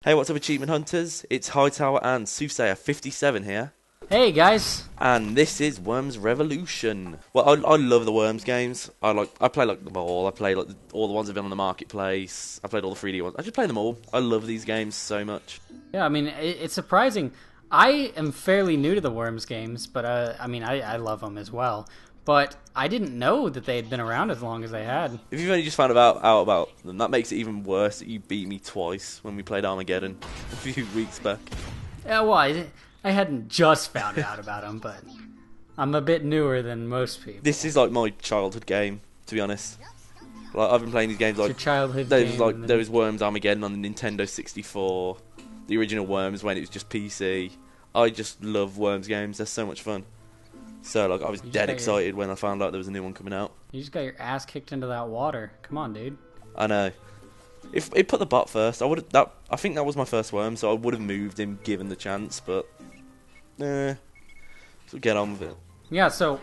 Hey, what's up, achievement hunters? It's Hightower and Soothsayer 57 here, Hey guys! and this is Worms Revolution. Well, I love the Worms games. I play like them all. I play like all the ones that have been on the marketplace. I played all the 3D ones. I just play them all. I love these games so much. Yeah, I mean, it's surprising. I am fairly new to the Worms games, but I love them as well. But I didn't know that they had been around as long as they had. If you've only just found out about them, that makes it even worse that you beat me twice when we played Armageddon a few weeks back. Yeah, well, I hadn't just found out about them, but I'm a bit newer than most people. This is like my childhood game, to be honest. Like I've been playing these games It's like your childhood there was game. like there was Worms Armageddon on the Nintendo 64, the original Worms when it was just PC. I just love Worms games. They're so much fun. So like I was dead excited when I found out there was a new one coming out. You just got your ass kicked into that water. Come on, dude. I know. If it put the bot first, I think that was my first Worm, so I would have moved him given the chance. But so get on with it. Yeah, so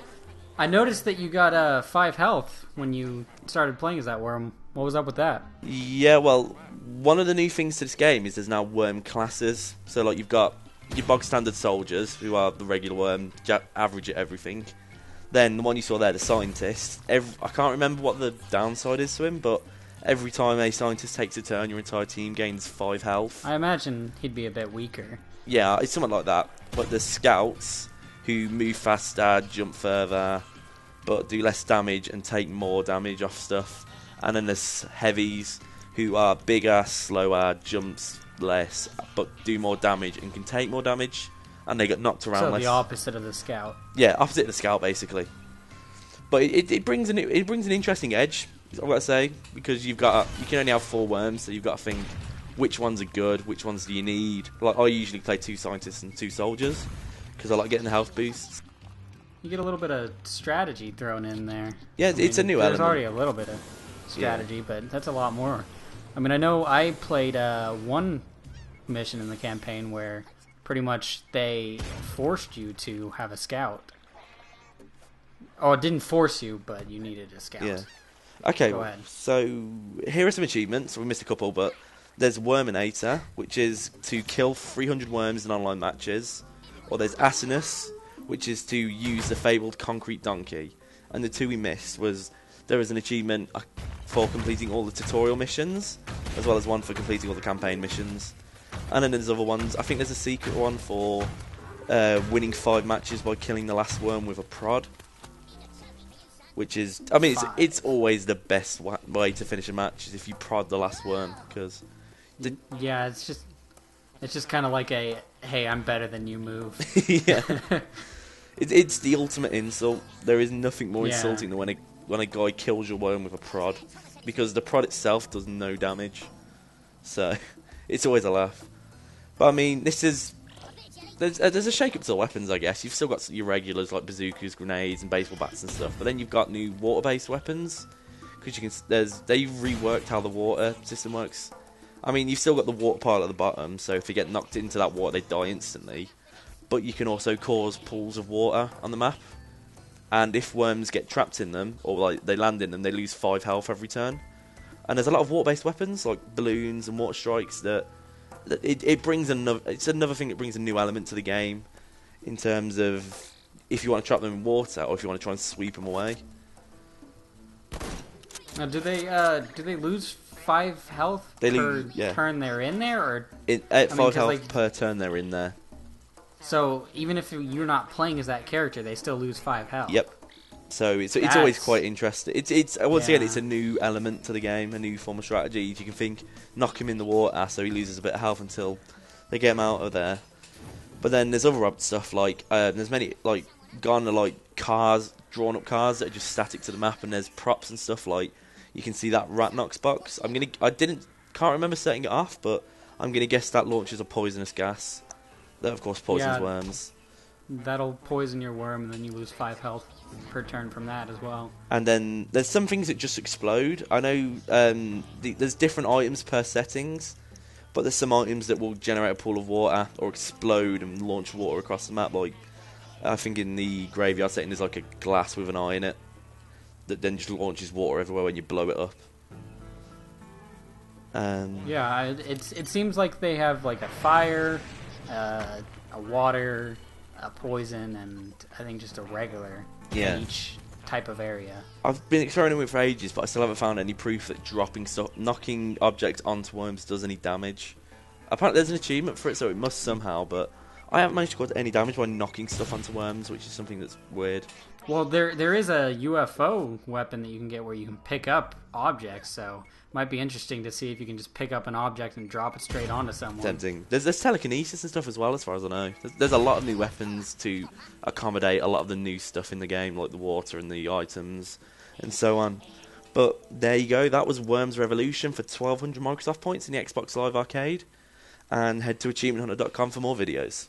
I noticed that you got 5 health when you started playing as that worm. What was up with that? Yeah, well, one of the new things to this game is there's now Worm classes. So like you've got your bog standard soldiers, who are the regular Worm, average at everything. Then the one you saw there, the scientist. I can't remember what the downside is to him, but every time a scientist takes a turn, your entire team gains 5 health. I imagine he'd be a bit weaker. Yeah, it's something like that. But the scouts, who move faster, jump further, but do less damage and take more damage off stuff. And then there's heavies, who are bigger, slower, jumps less, but do more damage and can take more damage, and they get knocked around So less. the opposite of the scout. Yeah, opposite of the scout basically. But it brings an interesting edge, I've got to say, because you can only have 4 worms, so you've got to think which ones are good, which ones do you need. Like I usually play 2 scientists and 2 soldiers because I like getting the health boosts. You get a little bit of strategy thrown in there. Yeah, it's a new element. There's already a little bit of strategy, but that's a lot more. I mean, I know I played one mission in the campaign where pretty much they forced you to have a scout. Oh, it didn't force you, but you needed a scout. Yeah. Okay, Go ahead. so here are some achievements. We missed a couple, but there's Worminator, which is to kill 300 worms in online matches. Or there's Asinus, which is to use the fabled concrete donkey. And the 2 we missed was there is an achievement for completing all the tutorial missions, as well as one for completing all the campaign missions. And then there's other ones. I think there's a secret one for winning 5 matches by killing the last worm with a prod. Which is, I mean, it's always the best way to finish a match is if you prod the last worm, because Yeah, it's just kind of like a hey, I'm better than you move. yeah, it's the ultimate insult. There is nothing more Yeah. insulting than when a guy kills your worm with a prod, because the prod itself does no damage. So it's always a laugh. But I mean, there's a shake up to the weapons, I guess. You've still got your regulars like bazookas, grenades, and baseball bats and stuff. But then you've got new water-based weapons, because they've reworked how the water system works. I mean, you've still got the water pile at the bottom, so if you get knocked into that water, they die instantly. But you can also cause pools of water on the map, and if worms get trapped in them or like they land in them, they lose 5 health every turn. And there's a lot of water-based weapons like balloons and water strikes that. It brings it's another thing that brings a new element to the game, in terms of if you want to trap them in water or if you want to try and sweep them away. Now, do they lose 5 health per turn they're in there, or At 5 health per turn they're in there. So even if you're not playing as that character, they still lose 5 health. Yep. So it's always quite interesting. It's once again, it's a new element to the game, a new form of strategy. You can think, knock him in the water so he loses a bit of health until they get him out of there. But then there's other stuff like there's many like cars, drawn up cars that are just static to the map, and there's props and stuff like you can see that Ratnox box. Can't remember setting it off, but I'm gonna guess that launches a poisonous gas that of course poisons worms. That'll poison your worm, and then you lose 5 health per turn from that as well. And then there's some things that just explode. I know there's different items per settings, but there's some items that will generate a pool of water or explode and launch water across the map. Like I think in the graveyard setting there's like a glass with an eye in it that then just launches water everywhere when you blow it up. Yeah, it seems like they have like a fire, a water, a poison, and I think just a regular in each type of area. I've been experimenting with it for ages, but I still haven't found any proof that knocking objects onto worms does any damage. Apparently there's an achievement for it, so it must somehow, but I haven't managed to cause any damage by knocking stuff onto worms, which is something that's weird. Well, there is a UFO weapon that you can get where you can pick up objects, so it might be interesting to see if you can just pick up an object and drop it straight onto someone. Tempting. There's telekinesis and stuff as well, as far as I know. There's a lot of new weapons to accommodate a lot of the new stuff in the game, like the water and the items, and so on. But there you go, that was Worms Revolution for 1200 Microsoft points in the Xbox Live Arcade. And head to achievementhunter.com for more videos.